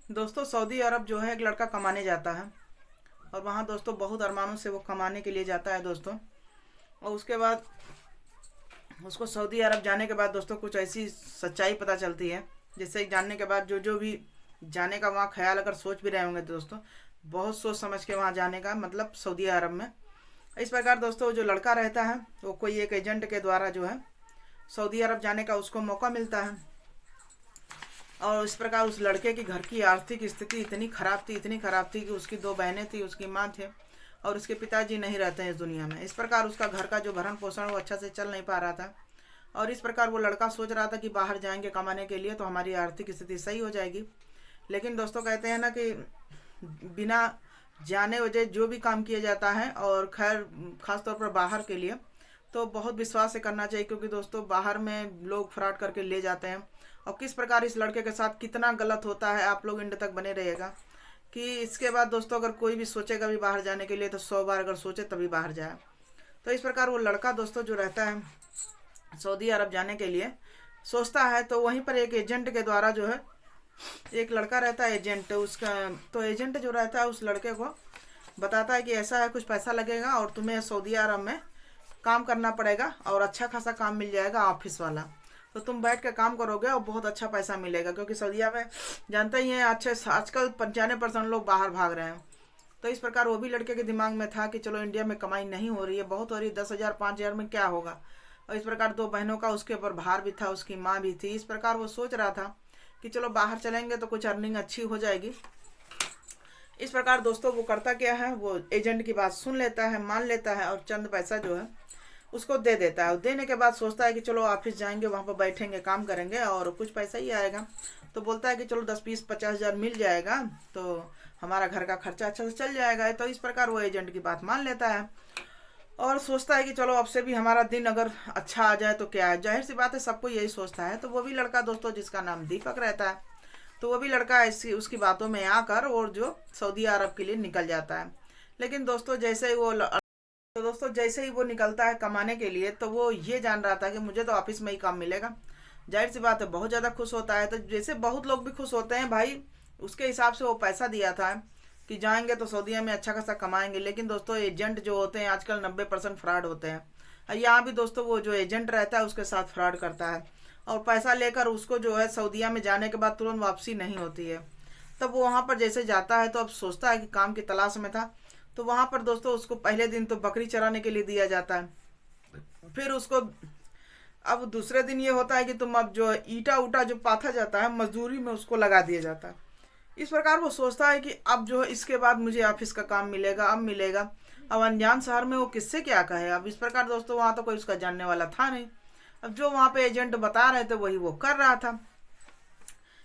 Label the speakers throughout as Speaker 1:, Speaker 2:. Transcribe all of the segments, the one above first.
Speaker 1: दोस्तों सऊदी अरब जो है एक लड़का कमाने जाता है। और वहाँ दोस्तों बहुत अरमानों से वो कमाने के लिए जाता है दोस्तों। और उसके बाद उसको सऊदी अरब जाने के बाद दोस्तों कुछ ऐसी सच्चाई पता चलती है, जिससे जानने के बाद जो जो भी जाने का वहाँ ख्याल अगर सोच भी रहे होंगे तो दोस्तों बहुत सोच समझ के वहाँ जाने का, मतलब सऊदी अरब में। इस प्रकार दोस्तों जो लड़का रहता है वो कोई एक एजेंट के द्वारा जो है सऊदी अरब जाने का उसको मौका मिलता है। और इस प्रकार उस लड़के की घर की आर्थिक स्थिति इतनी खराब थी कि उसकी दो बहनें थी, उसकी माँ थे और उसके पिताजी नहीं रहते हैं इस दुनिया में। इस प्रकार उसका घर का जो भरण पोषण वो अच्छा से चल नहीं पा रहा था। और इस प्रकार वो लड़का सोच रहा था कि बाहर जाएंगे कमाने के लिए तो हमारी आर्थिक स्थिति सही हो जाएगी। लेकिन दोस्तों कहते हैं ना कि बिना जाने वजह जो भी काम किया जाता है, और खैर ख़ास तौर पर बाहर के लिए तो बहुत विश्वास से करना चाहिए, क्योंकि दोस्तों बाहर में लोग फ्रॉड करके ले जाते हैं। और किस प्रकार इस लड़के के साथ कितना गलत होता है, आप लोग एंड तक बने रहिएगा। कि इसके बाद दोस्तों अगर कोई भी सोचेगा भी बाहर जाने के लिए तो 100 बार अगर सोचे तभी बाहर जाए। तो इस प्रकार वो लड़का दोस्तों जो रहता है सऊदी अरब जाने के लिए सोचता है, तो वहीं पर एक एजेंट के द्वारा जो है एक लड़का रहता है एजेंट उसका। तो एजेंट जो रहता है उस लड़के को बताता है कि ऐसा है, कुछ पैसा लगेगा और तुम्हें सऊदी अरब में काम करना पड़ेगा और अच्छा खासा काम मिल जाएगा ऑफिस वाला। तो तुम बैठ के काम करोगे और बहुत अच्छा पैसा मिलेगा, क्योंकि सऊदीया में जानते ही हैं अच्छे आजकल 95% लोग बाहर भाग रहे हैं। तो इस प्रकार वो भी लड़के के दिमाग में था कि चलो इंडिया में कमाई नहीं हो रही है, बहुत हो रही है, 10,000 5,000 में क्या होगा। और इस प्रकार दो बहनों का उसके ऊपर भार भी था, उसकी माँ भी थी। इस प्रकार वो सोच रहा था कि चलो बाहर चलेंगे तो कुछ अर्निंग अच्छी हो जाएगी। इस प्रकार दोस्तों वो करता क्या है, वो एजेंट की बात सुन लेता है, मान लेता है और चंद पैसा जो है उसको दे देता है। और देने के बाद सोचता है कि चलो ऑफिस जाएंगे, वहाँ पर बैठेंगे, काम करेंगे और कुछ पैसा ही आएगा। तो बोलता है कि चलो 10 20 50 हज़ार मिल जाएगा तो हमारा घर का खर्चा अच्छा से चल जाएगा। तो इस प्रकार वो एजेंट की बात मान लेता है और सोचता है कि चलो अब से भी हमारा दिन अगर अच्छा आ जाए तो क्या है। जाहिर सी बात है, सबको यही सोचता है। तो वो भी लड़का दोस्तों जिसका नाम दीपक रहता है, तो वो भी लड़का ऐसी उसकी बातों में आकर और जो सऊदी अरब के लिए निकल जाता है। लेकिन दोस्तों जैसे ही वो निकलता है कमाने के लिए, तो वो ये जान रहा था कि मुझे तो ऑफिस में ही काम मिलेगा। जाहिर सी बात है बहुत ज़्यादा खुश होता है। तो जैसे बहुत लोग भी खुश होते हैं भाई, उसके हिसाब से वो पैसा दिया था कि जाएंगे तो सऊदीया में अच्छा खासा कमाएंगे। लेकिन दोस्तों एजेंट जो होते हैं आजकल 90% फ्रॉड होते हैं। और यहाँ भी दोस्तों वो जो एजेंट रहता है उसके साथ फ्रॉड करता है और पैसा लेकर उसको जो है सऊदीया में जाने के बाद तुरंत वापसी नहीं होती है। तब वो वहाँ पर जैसे जाता है तो अब सोचता है कि काम की तलाश में था। तो वहाँ पर दोस्तों उसको पहले दिन तो बकरी चराने के लिए दिया जाता है। फिर उसको अब दूसरे दिन ये होता है कि तुम अब जो ईटा उटा जो पाथा जाता है मजदूरी में उसको लगा दिया जाता है। इस प्रकार वो सोचता है कि अब जो है इसके बाद मुझे ऑफिस का काम मिलेगा, अब मिलेगा। अब अनजान शहर में वो किससे क्या कहे। अब इस प्रकार दोस्तों वहाँ तो कोई उसका जानने वाला था नहीं। अब जो वहाँ पे एजेंट बता रहे थे वही वो कर रहा था।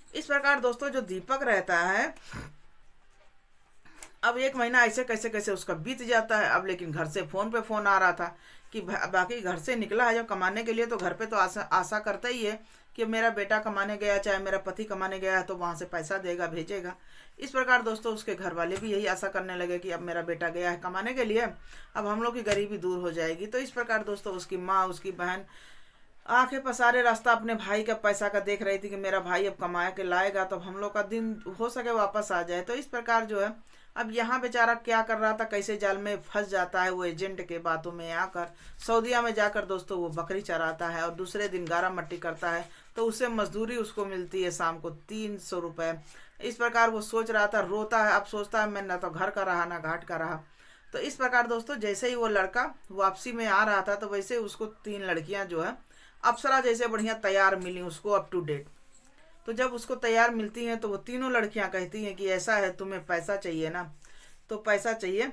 Speaker 1: इस प्रकार दोस्तों जो दीपक रहता है, अब एक महीना ऐसे कैसे कैसे उसका बीत जाता है। अब लेकिन घर से फ़ोन पे फ़ोन आ रहा था कि बाकी घर से निकला है जब कमाने के लिए तो घर पे तो आशा आशा करता ही है कि मेरा बेटा कमाने गया, चाहे मेरा पति कमाने गया है तो वहाँ से पैसा देगा, भेजेगा। इस प्रकार दोस्तों उसके घर वाले भी यही आशा करने लगे कि अब मेरा बेटा गया है कमाने के लिए, अब हम लोग की गरीबी दूर हो जाएगी। तो इस प्रकार दोस्तों उसकी माँ उसकी बहन आंखें पसारे रास्ता अपने भाई का पैसा का देख रही थी कि मेरा भाई अब कमा के लाएगा तो हम लोग का दिन हो सके वापस आ जाए। तो इस प्रकार जो है अब यहाँ बेचारा क्या कर रहा था, कैसे जाल में फंस जाता है वो एजेंट के बातों में आकर। सऊदीया में जाकर दोस्तों वो बकरी चराता है और दूसरे दिन गारा मट्टी करता है। तो उससे मजदूरी उसको मिलती है शाम को 300 रुपये। इस प्रकार वो सोच रहा था, रोता है, अब सोचता है मैं ना तो घर का रहा ना घाट का रहा। तो इस प्रकार दोस्तों जैसे ही वो लड़का वापसी में आ रहा था तो वैसे उसको 3 लड़कियां जो है अप्सरा जैसे बढ़िया तैयार मिली उसको, अप टू डेट। तो जब उसको तैयार मिलती हैं तो वो तीनों लड़कियां कहती हैं कि ऐसा है, तुम्हें पैसा चाहिए ना, तो पैसा चाहिए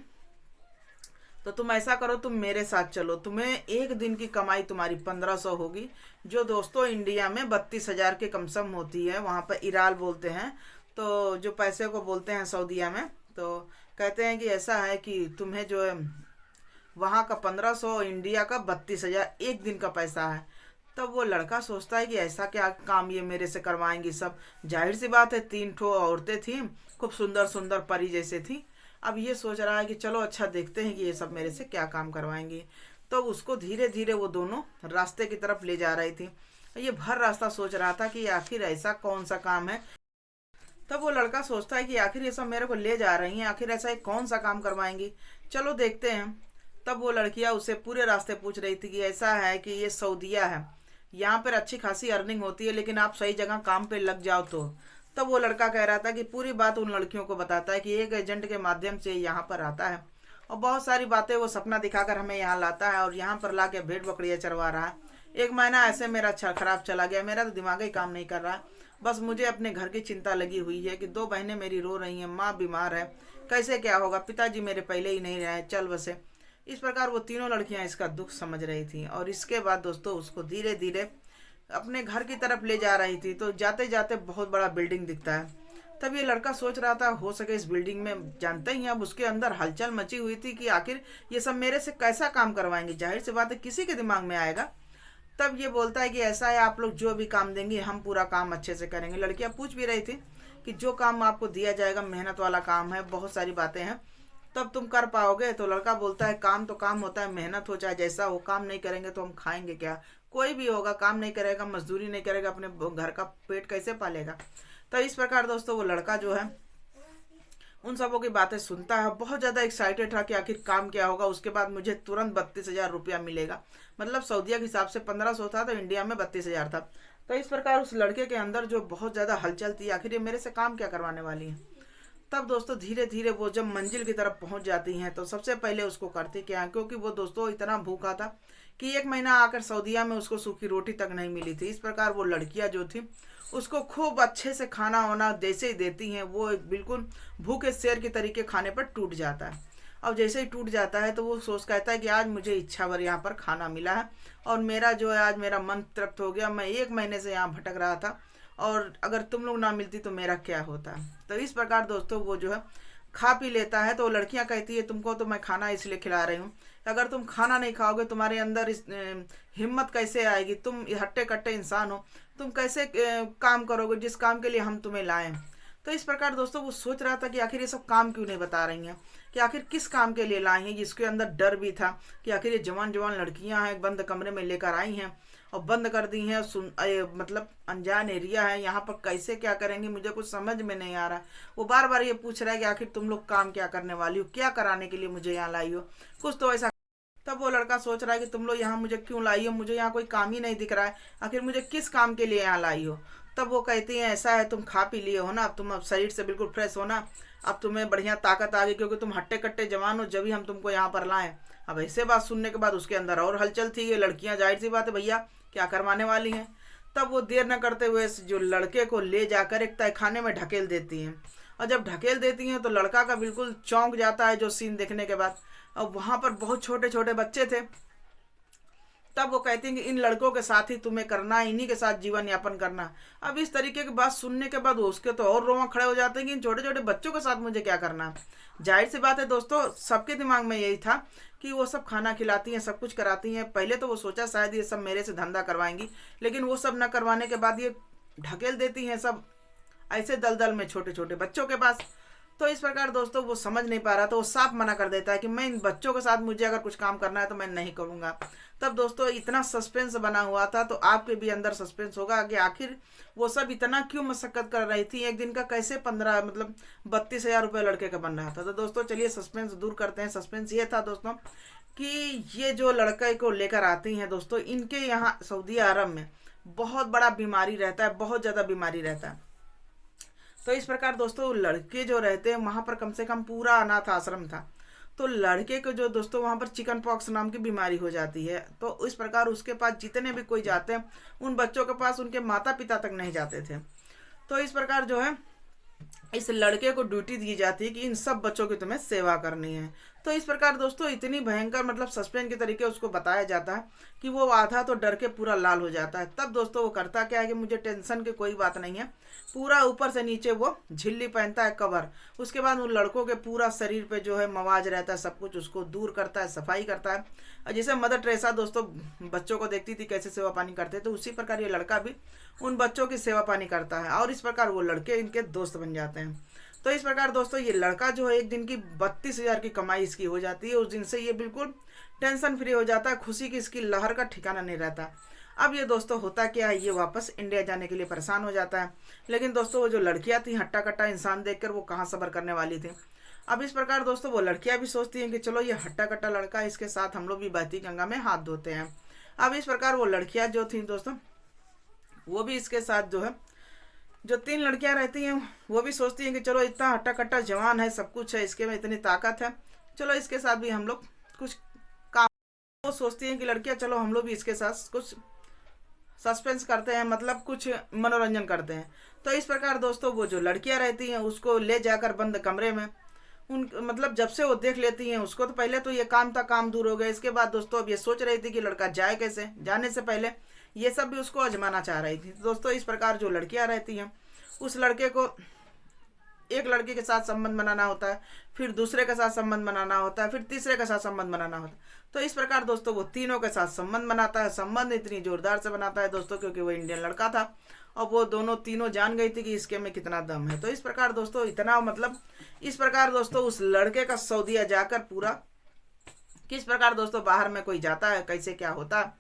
Speaker 1: तो तुम ऐसा करो, तुम मेरे साथ चलो, तुम्हें एक दिन की कमाई तुम्हारी 1500 होगी, जो दोस्तों इंडिया में 32,000 के कमसम होती है। वहाँ पर इराल बोलते हैं, तो जो पैसे को बोलते हैं सऊदीया में। तो कहते हैं कि ऐसा है कि तुम्हें जो है वहाँ का 1500, इंडिया का 32,000 एक दिन का पैसा है। तब वो लड़का सोचता है कि ऐसा क्या काम ये मेरे से करवाएंगी सब। जाहिर सी बात है 3 ठो औरतें थीं, खूब सुंदर सुंदर परी जैसे थी। अब ये सोच रहा है कि चलो अच्छा देखते हैं कि ये सब मेरे से क्या काम करवाएंगी। तो उसको धीरे धीरे वो दोनों रास्ते की तरफ ले जा रही थी। ये भर रास्ता सोच रहा था कि आखिर ऐसा कौन सा काम है। तब वो लड़का सोचता है कि आखिर ये सब मेरे को ले जा रही हैं, आखिर ऐसा कौन सा काम करवाएंगी, चलो देखते हैं। तब वो लड़कियां उससे पूरे रास्ते पूछ रही थी कि ऐसा है कि ये सऊदीया है, यहाँ पर अच्छी खासी अर्निंग होती है, लेकिन आप सही जगह काम पे लग जाओ तो। तब वो लड़का कह रहा था कि पूरी बात उन लड़कियों को बताता है कि एक एजेंट के माध्यम से यहाँ पर आता है और बहुत सारी बातें वो सपना दिखाकर हमें यहाँ लाता है और यहाँ पर ला के भेड़ बकरियाँ चरवा रहा है। 1 महीना ऐसे मेरा अच्छा खराब चला गया, मेरा तो दिमाग ही काम नहीं कर रहा है। बस मुझे अपने घर की चिंता लगी हुई है कि 2 बहनें मेरी रो रही हैं, माँ बीमार है, कैसे क्या होगा, पिताजी मेरे पहले ही नहीं रहे, चल बसे। इस प्रकार वो तीनों लड़कियां इसका दुख समझ रही थी और इसके बाद दोस्तों उसको धीरे धीरे अपने घर की तरफ ले जा रही थी। तो जाते जाते बहुत बड़ा बिल्डिंग दिखता है। तब ये लड़का सोच रहा था हो सके इस बिल्डिंग में, जानते ही अब उसके अंदर हलचल मची हुई थी कि आखिर ये सब मेरे से कैसा काम करवाएंगे, जाहिर सी बात है किसी के दिमाग में आएगा। तब ये बोलता है कि ऐसा है, आप लोग जो भी काम देंगे हम पूरा काम अच्छे से करेंगे। लड़कियां पूछ भी रही थी कि जो काम आपको दिया जाएगा मेहनत वाला काम है, बहुत सारी बातें हैं, तब तुम कर पाओगे। तो लड़का बोलता है काम तो काम होता है, मेहनत हो चाहे जैसा हो, काम नहीं करेंगे तो हम खाएंगे क्या, कोई भी होगा काम नहीं करेगा, मजदूरी नहीं करेगा, अपने घर का पेट कैसे पालेगा। तो इस प्रकार दोस्तों वो लड़का जो है उन सबों की बातें सुनता है, बहुत ज़्यादा एक्साइटेड था कि आखिर काम क्या होगा, उसके बाद मुझे तुरंत 32,000 रुपया मिलेगा। मतलब सऊदीया के हिसाब से 1500 था, तो इंडिया में 32,000 था। तो इस प्रकार उस लड़के के अंदर जो बहुत ज़्यादा हलचल थी, आखिर ये मेरे से काम क्या करवाने वाली है। तब दोस्तों धीरे धीरे वो जब मंजिल की तरफ पहुंच जाती हैं तो सबसे पहले उसको करते क्या, क्योंकि वो दोस्तों इतना भूखा था कि 1 महीना आकर सऊदीया में उसको सूखी रोटी तक नहीं मिली थी। इस प्रकार वो लड़कियां जो थी उसको खूब अच्छे से खाना वाना जैसे ही देती हैं, वो बिल्कुल भूखे शेर के तरीके खाने पर टूट जाता है। अब जैसे ही टूट जाता है तो वो सोच कहता है कि आज मुझे इच्छा भर यहाँ पर खाना मिला है और मेरा जो है आज मेरा मन तृप्त हो गया। मैं 1 महीने से यहाँ भटक रहा था और अगर तुम लोग ना मिलती तो मेरा क्या होता। तो इस प्रकार दोस्तों वो जो है खा पी लेता है। तो लड़कियां कहती है तुमको तो मैं खाना इसलिए खिला रही हूँ, अगर तुम खाना नहीं खाओगे तुम्हारे अंदर इस हिम्मत कैसे आएगी, तुम हट्टे कट्टे इंसान हो, तुम कैसे काम करोगे जिस काम के लिए हम तुम्हें लाएं। तो इस प्रकार दोस्तों वो सोच रहा था कि आखिर ये सब काम क्यों नहीं बता रही हैं, कि आखिर किस काम के लिए लाई हैं। जिसके अंदर डर भी था कि आखिर ये जवान जवान लड़कियां हैं, बंद कमरे में लेकर आई हैं और बंद कर दी हैं, मतलब अनजान एरिया है, यहाँ पर कैसे क्या करेंगे मुझे कुछ समझ में नहीं आ रहा। वो बार बार ये पूछ रहा है कि आखिर तुम लोग काम क्या करने वाली हो, क्या कराने के लिए मुझे यहाँ लाई हो, कुछ तो ऐसा। तब वो लड़का सोच रहा है कि तुम लोग यहाँ मुझे क्यों लाई हो, मुझे यहाँ कोई काम ही नहीं दिख रहा है, आखिर मुझे किस काम के लिए यहाँ लाई हो। तब वो कहती हैं ऐसा है, तुम खा पी लिए हो ना, अब तुम अब शरीर से बिल्कुल फ्रेश हो ना, अब तुम्हें बढ़िया ताकत आ गई क्योंकि तुम हट्टे कट्टे जवान हो, जब भी हम तुमको यहाँ पर लाएं। अब ऐसे बात सुनने के बाद उसके अंदर और हलचल थी। ये लड़कियां जाहिर सी बात है भैया क्या करवाने वाली हैं। तब वो देर न करते हुए जो लड़के को ले जाकर एक तहखाने में ढकेल देती हैं और जब ढकेल देती हैं तो लड़का का बिल्कुल चौंक जाता है जो सीन देखने के बाद। अब वहाँ पर बहुत छोटे छोटे बच्चे थे। तब वो कहती हैं कि इन लड़कों के साथ ही तुम्हें करना है, इन्हीं के साथ जीवन यापन करना। अब इस तरीके की बात सुनने के बाद उसके तो और रोंवा खड़े हो जाते हैं कि इन छोटे छोटे बच्चों के साथ मुझे क्या करना है। जाहिर सी बात है दोस्तों सबके दिमाग में यही था कि वो सब खाना खिलाती हैं, सब कुछ कराती हैं। पहले तो वो सोचा शायद ये सब मेरे से धंधा करवाएंगी, लेकिन वो सब न करवाने के बाद ये ढकेल देती हैं सब ऐसे दलदल में छोटे छोटे बच्चों के पास। तो इस प्रकार दोस्तों वो समझ नहीं पा रहा, तो वो साफ मना कर देता है कि मैं इन बच्चों के साथ मुझे अगर कुछ काम करना है तो मैं नहीं करूँगा। तब दोस्तों इतना सस्पेंस बना हुआ था, तो आपके भी अंदर सस्पेंस होगा कि आखिर वो सब इतना क्यों मशक्कत कर रही थी, एक दिन का कैसे 15 मतलब 32,000 रुपये लड़के का बन रहा था। तो दोस्तों चलिए सस्पेंस दूर करते हैं। सस्पेंस ये था दोस्तों कि ये जो लड़के को लेकर आती हैं दोस्तों, इनके यहाँ सऊदी अरब में बहुत बड़ा बीमारी रहता है, बहुत ज़्यादा बीमारी रहता है। तो इस प्रकार दोस्तों लड़के जो रहते हैं वहाँ पर कम से कम पूरा अनाथ आश्रम था, तो लड़के को जो दोस्तों वहाँ पर चिकन पॉक्स नाम की बीमारी हो जाती है। तो इस प्रकार उसके पास जितने भी कोई जाते हैं उन बच्चों के पास उनके माता पिता तक नहीं जाते थे। तो इस प्रकार जो है इस लड़के को ड्यूटी दी जाती है कि इन सब बच्चों की तुम्हें सेवा करनी है। तो इस प्रकार दोस्तों इतनी भयंकर मतलब सस्पेंस के तरीके उसको बताया जाता है कि वो आधा तो डर के पूरा लाल हो जाता है। तब दोस्तों वो करता क्या है कि मुझे टेंशन की कोई बात नहीं है, पूरा ऊपर से नीचे वो झिल्ली पहनता है कवर। उसके बाद उन लड़कों के पूरा शरीर पे जो है मवाज रहता है, सब कुछ उसको दूर करता है, सफाई करता है। और जैसे मदर टेरेसा दोस्तों बच्चों को देखती थी कैसे सेवा पानी करते, तो उसी प्रकार ये लड़का भी उन बच्चों की सेवा पानी करता है और इस प्रकार वो लड़के इनके दोस्त बन जाते हैं। तो इस प्रकार दोस्तों ये लड़का जो है एक दिन की 32,000 की कमाई इसकी हो जाती है। उस दिन से ये बिल्कुल टेंशन फ्री हो जाता है, खुशी की इसकी लहर का ठिकाना नहीं रहता। अब ये दोस्तों होता क्या है, ये वापस इंडिया जाने के लिए परेशान हो जाता है। लेकिन दोस्तों वो जो लड़कियां थी हट्टा कट्टा इंसान देखकर वो कहाँ सब्र करने वाली थी। अब इस प्रकार दोस्तों वो लड़कियां भी सोचती हैं कि चलो ये हट्टा कट्टा लड़का है, इसके साथ हम लोग भी बहती गंगा में हाथ धोते हैं। अब इस प्रकार वो लड़कियां जो थी दोस्तों वो भी इसके साथ जो है, जो 3 लड़कियां रहती हैं वो भी सोचती हैं कि चलो इतना हट्टा कट्टा जवान है, सब कुछ है, इसके में इतनी ताकत है, चलो इसके साथ भी हम लोग कुछ काम। वो सोचती हैं कि लड़कियां चलो हम लोग भी इसके साथ कुछ सस्पेंस करते हैं, मतलब कुछ मनोरंजन करते हैं। तो इस प्रकार दोस्तों वो जो लड़कियां रहती हैं उसको ले जाकर बंद कमरे में उन मतलब जब से वो देख लेती हैं उसको, तो पहले तो ये काम था, काम दूर हो गया। इसके बाद दोस्तों अब ये सोच रही थी कि लड़का जाए कैसे, जाने से पहले ये सब भी उसको आजमाना चाह रही थी। दोस्तों इस प्रकार जो लड़कियां रहती हैं उस लड़के को एक लड़के के साथ संबंध बनाना होता है, फिर दूसरे के साथ संबंध बनाना होता है, फिर तीसरे के साथ संबंध बनाना होता है। तो इस प्रकार दोस्तों वो तीनों के साथ संबंध बनाता है। संबंध इतनी जोरदार से बनाता है दोस्तों क्योंकि वो इंडियन लड़का था और वो दोनों तीनों जान गई थी कि इसके में कितना दम है। तो इस प्रकार दोस्तों इतना मतलब इस प्रकार दोस्तों उस लड़के का सऊदीया जाकर पूरा किस प्रकार दोस्तों बाहर में कोई जाता है, कैसे क्या होता है।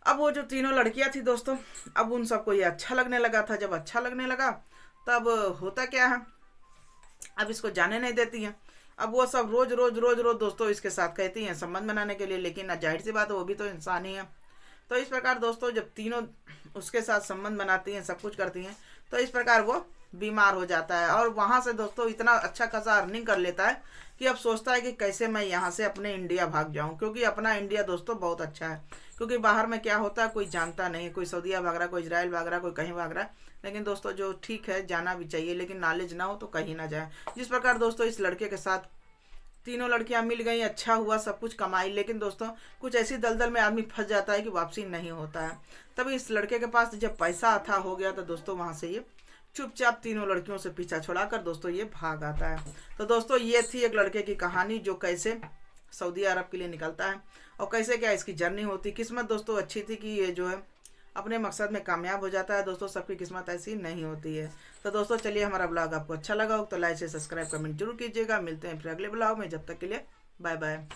Speaker 1: अब वो जो तीनों लड़कियां थी दोस्तों, अब उन सबको ये अच्छा लगने लगा था। जब अच्छा लगने लगा तब होता क्या है, अब इसको जाने नहीं देती हैं। अब वो सब रोज रोज रोज रोज दोस्तों इसके साथ कहती हैं संबंध बनाने के लिए, लेकिन जाहिर सी बात है वो भी तो इंसान ही है। तो इस प्रकार दोस्तों जब तीनों उसके साथ संबंध बनाती हैं, सब कुछ करती हैं, तो इस प्रकार वो बीमार हो जाता है और वहाँ से दोस्तों इतना अच्छा खासा अर्निंग कर लेता है कि अब सोचता है कि कैसे मैं यहाँ से अपने इंडिया भाग जाऊँ, क्योंकि अपना इंडिया दोस्तों बहुत अच्छा है। क्योंकि बाहर में क्या होता है कोई जानता नहीं, कोई सऊदीया भाग रहा, कोई इजराइल भाग रहा, कोई कहीं भाग रहा है। लेकिन दोस्तों जो ठीक है जाना भी चाहिए, लेकिन नॉलेज ना हो तो कहीं ना जाए। जिस प्रकार दोस्तों इस लड़के के साथ तीनों लड़कियां मिल गई, अच्छा हुआ, सब कुछ कमाई, लेकिन दोस्तों कुछ ऐसी दलदल में आदमी फंस जाता है कि वापसी नहीं होता है। तभी इस लड़के के पास जब पैसा अथा हो गया तो दोस्तों वहां से ये चुपचाप तीनों लड़कियों से पीछा छुड़ाकर दोस्तों ये भाग आता है। तो दोस्तों ये थी एक लड़के की कहानी जो कैसे सऊदी अरब के लिए निकलता है और कैसे क्या इसकी जर्नी होती। किस्मत दोस्तों अच्छी थी कि ये जो है अपने मकसद में कामयाब हो जाता है। दोस्तों सबकी किस्मत ऐसी नहीं होती है। तो दोस्तों चलिए हमारा ब्लॉग आपको अच्छा लगा हो तो लाइक से सब्सक्राइब कमेंट जरूर कीजिएगा। मिलते हैं फिर अगले ब्लॉग में, जब तक के लिए बाय बाय।